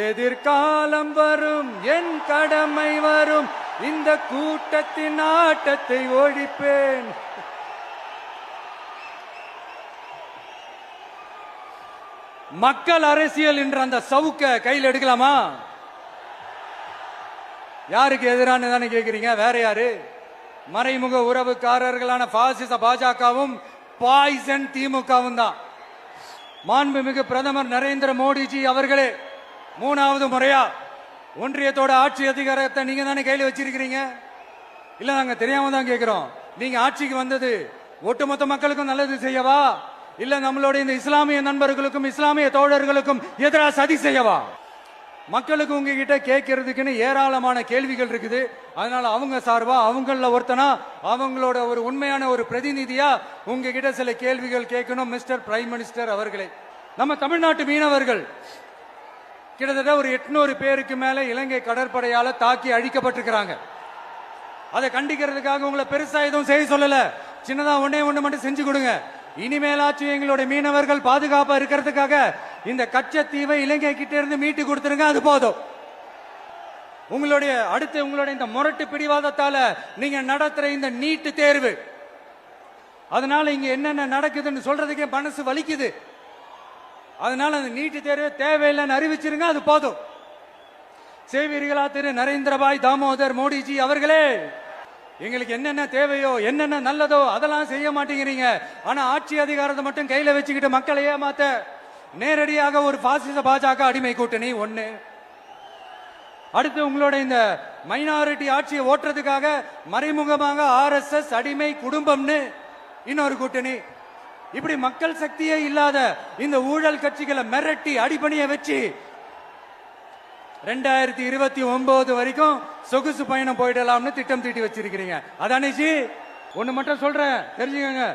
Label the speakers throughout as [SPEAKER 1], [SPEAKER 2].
[SPEAKER 1] எதிர்காலம் வரும், என் கடமை வரும், இந்த கூட்டத்தின் ஆட்டத்தை ஒழிப்பேன். மக்கள் அரசியல் என்ற அந்த சவுக்க கையில் எடுக்கலாமா? யாருக்கு எதிரான தானே கேக்குறீங்க? வேற யாரு? மறைமுக உறவுக்காரர்களான பாசிச பாஜகவும் பாய்சன் திமுகவும் தான். மாண்புமிகு பிரதமர் நரேந்திர மோடிஜி அவர்களே, 3வது முறையா ஒன்றியத்தோட ஆட்சி அதிகாரத்தை நீங்க தானே கையில் வச்சிருக்கிறீங்க. இல்ல, நாங்க தெரியாம தான் கேட்கிறோம். நீங்க ஆட்சிக்கு வந்தது ஒட்டுமொத்த மக்களுக்கும் நல்லது செய்யவா, இல்ல நம்மளுடைய இந்த இஸ்லாமிய நண்பர்களுக்கும் இஸ்லாமிய தோழர்களுக்கும் எதிராக சதி செய்யவா? மக்களுக்கு உங்ககிட்ட கேட்கறதுக்குன்னு ஏராளமான கேள்விகள் இருக்குது. அதனால அவங்க சார்பா, அவங்கள ஒருத்தனா, அவங்களோட ஒரு உண்மையான ஒரு பிரதிநிதியா உங்ககிட்ட சில கேள்விகள் கேட்கணும். மிஸ்டர் பிரைம் மினிஸ்டர் அவர்களே, நம்ம தமிழ்நாட்டு மீனவர்கள் கிட்டத்தட்ட ஒரு 800 பேருக்கு மேல இலங்கை கடற்படையால தாக்கி அழிக்கப்பட்டிருக்கிறாங்க. அதை கண்டிக்கிறதுக்காக உங்களை பெருசா எதுவும் செய்ய சொல்லல, சின்னதா ஒண்ணு மட்டும் செஞ்சு கொடுங்க. இனிமேலாச்சும் எங்களுடைய மீனவர்கள் பாதுகாப்பா இருக்கிறதுக்காக இந்த கச்சத்தீவை இலங்கை கிட்ட இருந்து மீட்டு கொடுத்துருங்க, அது போதும். உங்களுடைய இந்த முரட்டு பிடிவாதத்தால நீங்க நடத்துற இந்த நீட்டு தேர்வு, அதனால இங்க என்னென்ன நடக்குதுன்னு சொல்றதுக்கே மனசு வலிக்குது. அதனால அந்த நீட்டு தேர்வு தேவையில்லைன்னு அறிவிச்சிருங்க, அது போதும். செய்வீர்களா திரு நரேந்திரபாய் தாமோதர் மோடிஜி அவர்களே? எங்களுக்கு என்னென்ன தேவையோ, என்னென்ன நல்லதோ அதெல்லாம் செய்ய மாட்டேங்கிறீங்க. ஆனா ஆட்சி அதிகாரத்தை மட்டும் கையில வச்சுக்கிட்டு மக்களை ஏமாத்த நேரடியாக ஒரு பாசிச பாஜக அடிமை கூட்டணி ஒண்ணு. அடுத்து உங்களோட இந்த மைனாரிட்டி ஆட்சியை ஓட்டுறதுக்காக மறைமுகமாக RSS அடிமை குடும்பம்னு இன்னொரு கூட்டணி. இப்படி மக்கள் சக்தியே இல்லாத இந்த ஊழல் கட்சிகளை மிரட்டி அடிபணிய வச்சு 2029 வரைக்கும் சொகுசு பயணம் போயிடலாம்னு திட்டம் தீட்டி வச்சிருக்கிறீங்க. அதானே ஜி? ஒண்ணு மட்டும் சொல்றேன், தெரிஞ்சுக்கங்க.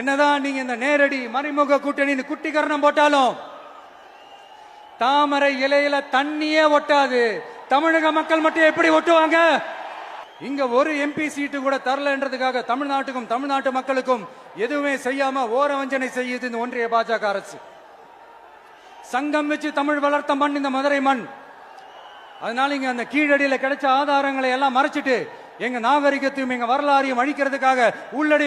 [SPEAKER 1] என்னதான் நீங்க இந்த நேரடி மறைமுக கூட்டணி குட்டிகரணம் போட்டாலும் தாமரை இலையில தண்ணியே ஒட்டாது. தமிழக மக்கள் மட்டும் எப்படி ஒட்டுவாங்க? இங்க ஒரு MP சீட்டு கூட தரலன்றதுக்காக தமிழ்நாட்டுக்கும் தமிழ்நாட்டு மக்களுக்கும் எதுவுமே செய்யாம ஓரவஞ்சனை செய்யுது இந்த ஒன்றிய பாஜக அரசு. சங்கம் வச்சு தமிழ் வளர்த்த மண் இந்த மதுரை மண். அதனால இங்க அந்த கீழடியில கிடைச்ச ஆதாரங்களை எல்லாம் மறைச்சிட்டு எங்க நாகரிகத்தையும் எங்க வரலாறையும் அழிக்கிறதுக்காக உள்ளடி